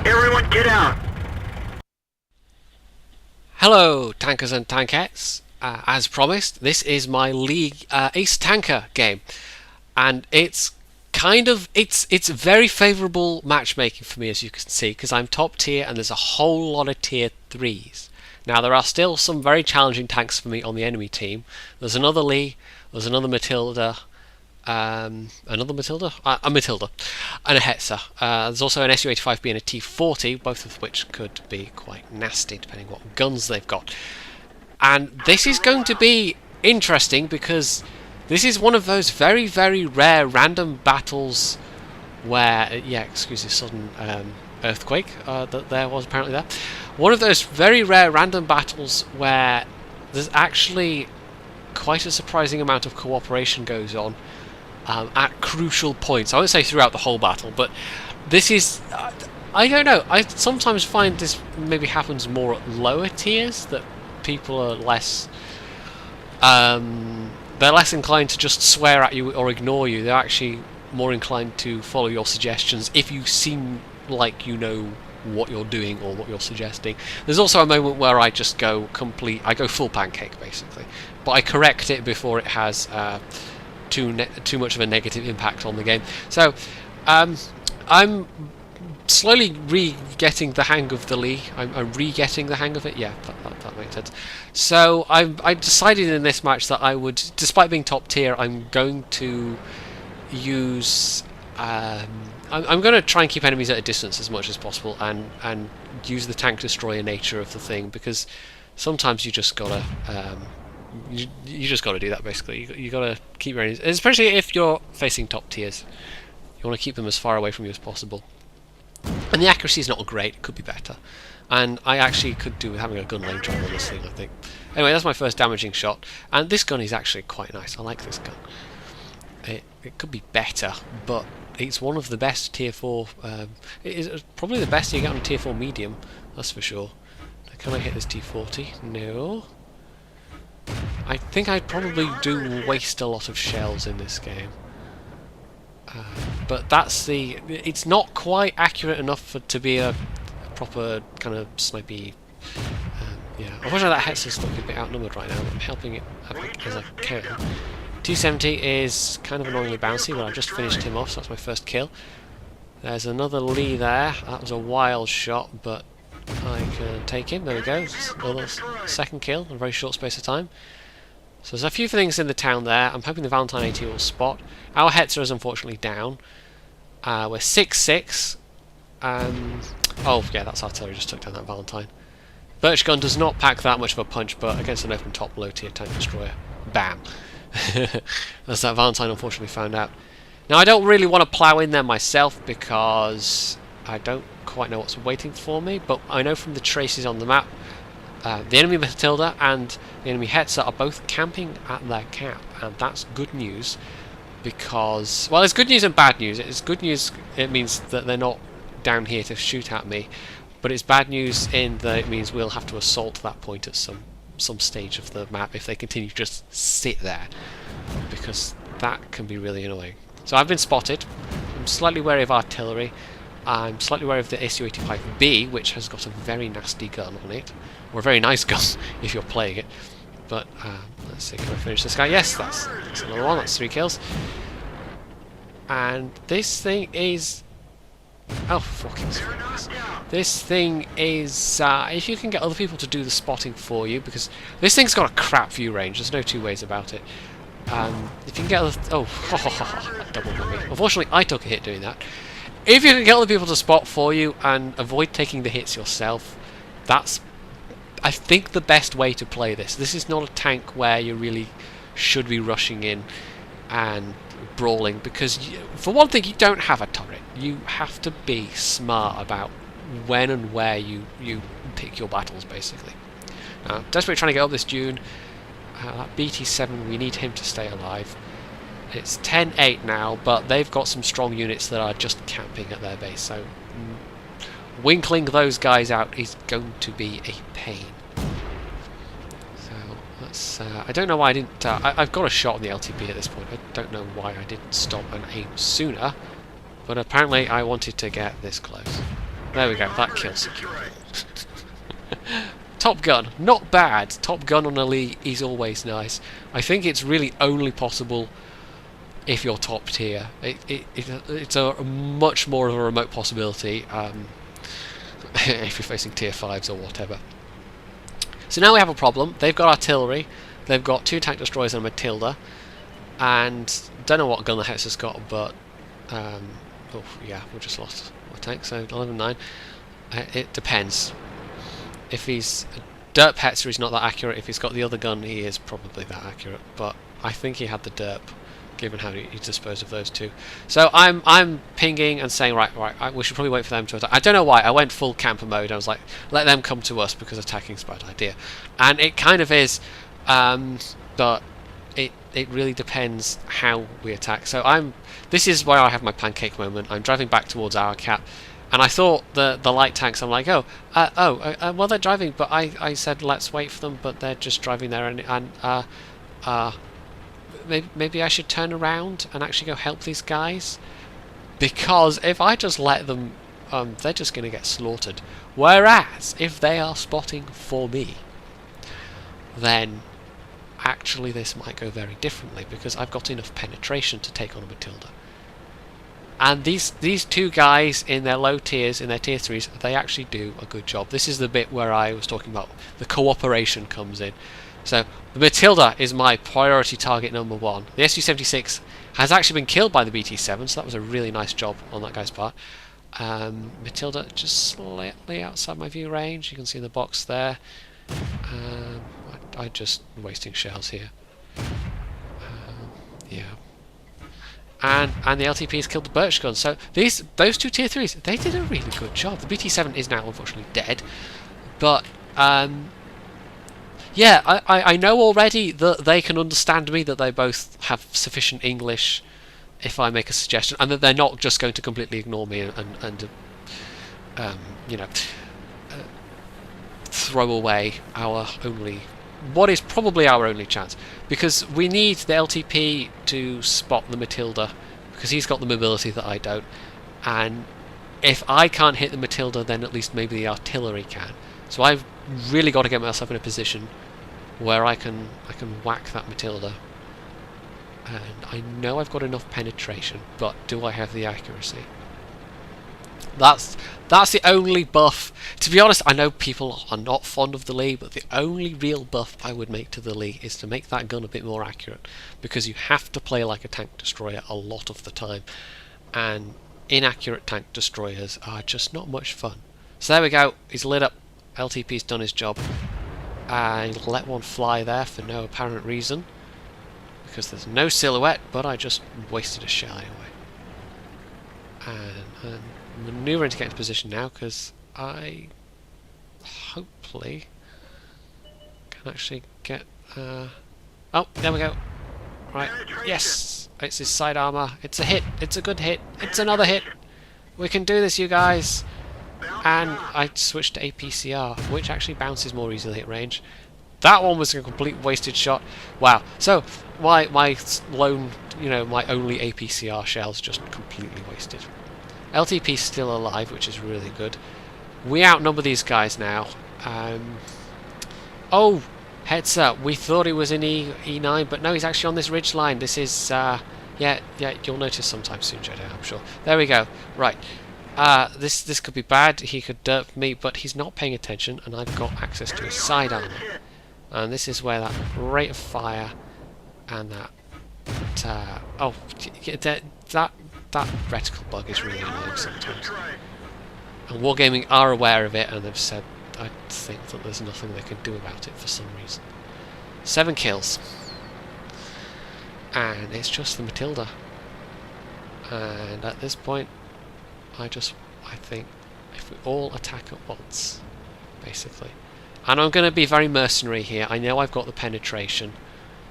Everyone get out! Hello, tankers and tankettes. As promised, this is my League Ace Tanker game, and it's very favourable matchmaking for me, as you can see, because I'm top tier and there's a whole lot of tier 3s. Now there are still some very challenging tanks for me on the enemy team. There's another Lee, there's another Matilda, a Matilda, and a Hetzer. There's also an SU-85B and a T-40, both of which could be quite nasty depending what guns they've got. And this is going to be interesting because this is one of those very, very rare random battles where, yeah, excuse the sudden earthquake that there was apparently there. One of those very rare random battles where there's actually quite a surprising amount of cooperation goes on at crucial points. I won't say throughout the whole battle, but this is... I don't know, I sometimes find this maybe happens more at lower tiers, that people are less... they're less inclined to just swear at you or ignore you. They're actually more inclined to follow your suggestions if you seem like you know what you're doing or what you're suggesting. There's also a moment where I just go full pancake basically, but I correct it before it has too much of a negative impact on the game. So I'm slowly re-getting the hang of the Lee. I'm re-getting the hang of it. Yeah, that makes sense. So I decided in this match that I would, despite being top tier, I'm going to use... I'm going to try and keep enemies at a distance as much as possible, and use the tank destroyer nature of the thing, because sometimes you just gotta you just gotta do that basically. You gotta keep your enemies, especially if you're facing top tiers. You want to keep them as far away from you as possible. And the accuracy is not great; it could be better. And I actually could do with having a gun lane drive on this thing, I think. Anyway, that's my first damaging shot, and this gun is actually quite nice. I like this gun. It could be better, but it's one of the best tier 4. It is probably the best you get on tier 4 medium, that's for sure. Can I hit this T40? No. I think I probably do waste a lot of shells in this game. But that's the... It's not quite accurate enough to be a proper kind of snipey... yeah. Unfortunately that Hetzer's looking a bit outnumbered right now. I'm helping it as I can. T70 is kind of annoyingly bouncy, but I've just finished him off, so that's my first kill. There's another Lee there. That was a wild shot, but I can take him. There we go. Another second kill in a very short space of time. So there's a few things in the town there. I'm hoping the Valentine AT will spot. Our Hetzer is unfortunately down. We're 6-6. Oh, yeah, that's artillery. Just took down that Valentine. Birch gun does not pack that much of a punch, but against an open top low tier tank destroyer, bam. As that Valentine unfortunately found out. Now I don't really want to plough in there myself because I don't quite know what's waiting for me, but I know from the traces on the map the enemy Matilda and the enemy Hetzer are both camping at their cap, and that's good news because, well, it's good news and bad news. It's good news, it means that they're not down here to shoot at me, but it's bad news in that it means we'll have to assault that point at some stage of the map if they continue to just sit there, because that can be really annoying. So I've been spotted. I'm slightly wary of artillery. I'm slightly wary of the SU-85B, which has got a very nasty gun on it, or a very nice gun if you're playing it. But let's see, can I finish this guy? Yes, that's another one. That's 3 kills. And this thing is... Oh, fucking Christ. This thing is... if you can get other people to do the spotting for you, because this thing's got a crap view range, there's no two ways about it. If you can get other... Oh, that doubled on me. Unfortunately, I took a hit doing that. If you can get other people to spot for you and avoid taking the hits yourself, that's, I think, the best way to play this. This is not a tank where you really should be rushing in and brawling, because for one thing, you don't have a turret. You have to be smart about when and where you pick your battles, basically. Desperately trying to get up this dune. That BT7, we need him to stay alive. It's 10-8 now, but they've got some strong units that are just camping at their base, so winkling those guys out is going to be a pain. So let's... I don't know why I didn't... I've got a shot on the LTB at this point. I don't know why I didn't stop and aim sooner, but apparently I wanted to get this close. There we go, that kill secure. Top Gun, not bad. Top Gun on a Lee is always nice. I think it's really only possible if you're top tier. It's a much more of a remote possibility if you're facing tier 5s or whatever. So now we have a problem. They've got artillery, they've got 2 tank destroyers and a Matilda, and don't know what gun the Hetz has got, but oh yeah, we just lost our tank, so 11-9. It depends. If he's derp Hetzer, he's not that accurate. If he's got the other gun, he is probably that accurate. But I think he had the derp, given how he disposed of those 2. So I'm pinging and saying right, we should probably wait for them to attack. I don't know why I went full camper mode. I was like, let them come to us because attacking is a bad idea, and it kind of is. But it really depends how we attack. So this is where I have my pancake moment. I'm driving back towards our cap. And I thought the light tanks, I'm like, well, they're driving, but I said let's wait for them, but they're just driving there, and maybe I should turn around and actually go help these guys, because if I just let them, they're just going to get slaughtered. Whereas if they are spotting for me, then actually this might go very differently, because I've got enough penetration to take on a Matilda. And these 2 guys in their low tiers, in their tier 3s, they actually do a good job. This is the bit where I was talking about the cooperation comes in. So the Matilda is my priority target number 1. The Su-76 has actually been killed by the BT-7, so that was a really nice job on that guy's part. Matilda just slightly outside my view range. You can see the box there. I'm just wasting shells here. Yeah. And the LTPs killed the Birch gun. So those 2 tier 3s, they did a really good job. The BT-7 is now unfortunately dead, but yeah, I know already that they can understand me, that they both have sufficient English if I make a suggestion, and that they're not just going to completely ignore me and you know, throw away what is probably our only chance, because we need the LTP to spot the Matilda, because he's got the mobility that I don't, and if I can't hit the Matilda, then at least maybe the artillery can. So I've really got to get myself in a position where I can whack that Matilda, and I know I've got enough penetration, but do I have the accuracy? That's the only buff. To be honest, I know people are not fond of the Lee, but the only real buff I would make to the Lee is to make that gun a bit more accurate, because you have to play like a tank destroyer a lot of the time, and inaccurate tank destroyers are just not much fun. So there we go, he's lit up, LTP's done his job. I let one fly there for no apparent reason, because there's no silhouette, but I just wasted a shell anyway. And manoeuvring to get into position now, because I hopefully can actually get oh, there we go. Right, yes, it's his side armour. It's a hit, it's a good hit, it's another hit. We can do this, you guys. And I switched to APCR, which actually bounces more easily at range. That one was a complete wasted shot. Wow. So my lone, my only APCR shell's just completely wasted. LTP's still alive, which is really good. We outnumber these guys now. Oh, heads up. We thought he was in E9, but no, he's actually on this ridge line. This is, yeah, you'll notice sometime soon, Jedi, I'm sure. There we go. Right. This could be bad. He could derp me, but he's not paying attention, and I've got access to his side armor. And this is where that rate of fire and that reticle bug is really annoying sometimes. And Wargaming are aware of it, and they've said, I think that there's nothing they can do about it for some reason. 7 kills. And it's just the Matilda. And at this point, I think if we all attack at once, basically. And I'm going to be very mercenary here. I know I've got the penetration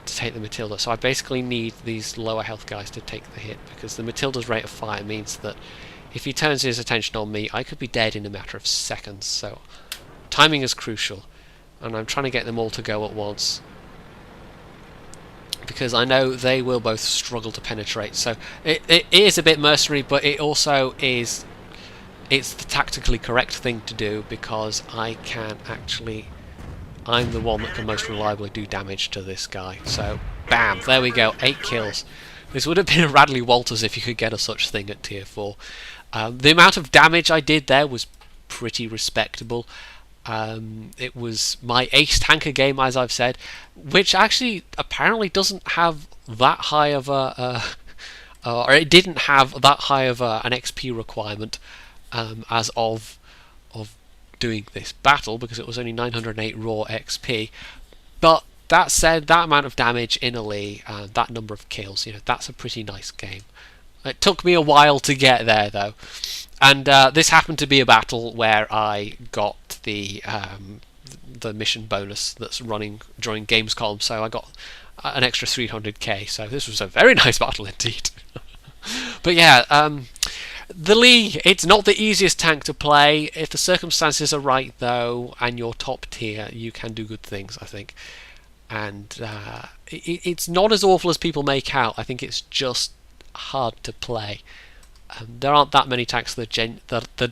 to take the Matilda, so I basically need these lower health guys to take the hit, because the Matilda's rate of fire means that if he turns his attention on me, I could be dead in a matter of seconds. So timing is crucial, and I'm trying to get them all to go at once, because I know they will both struggle to penetrate. So it is a bit mercenary, but it also is it's the tactically correct thing to do because I'm the one that can most reliably do damage to this guy. So, bam, there we go, 8 kills. This would have been a Radley Walters if you could get a such thing at tier 4. The amount of damage I did there was pretty respectable. It was my ace tanker game, as I've said, which actually apparently doesn't have that high of a... or it didn't have that high of an XP requirement as of doing this battle, because it was only 908 raw XP. But that said, that amount of damage in a Lee and that number of kills, that's a pretty nice game. It took me a while to get there though, and this happened to be a battle where I got the mission bonus that's running during Gamescom, so I got an extra 300k. So this was a very nice battle indeed. But yeah, the Lee, it's not the easiest tank to play. If the circumstances are right, though, and you're top tier, you can do good things, I think. And it's not as awful as people make out. I think it's just hard to play. There aren't that many tanks that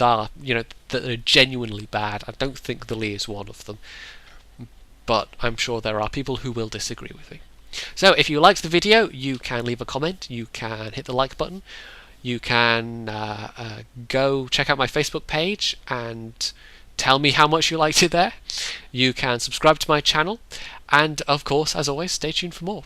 are genuinely bad. I don't think the Lee is one of them. But I'm sure there are people who will disagree with me. So if you liked the video, you can leave a comment, you can hit the like button, you can go check out my Facebook page and tell me how much you liked it there. You can subscribe to my channel, and of course, as always, stay tuned for more.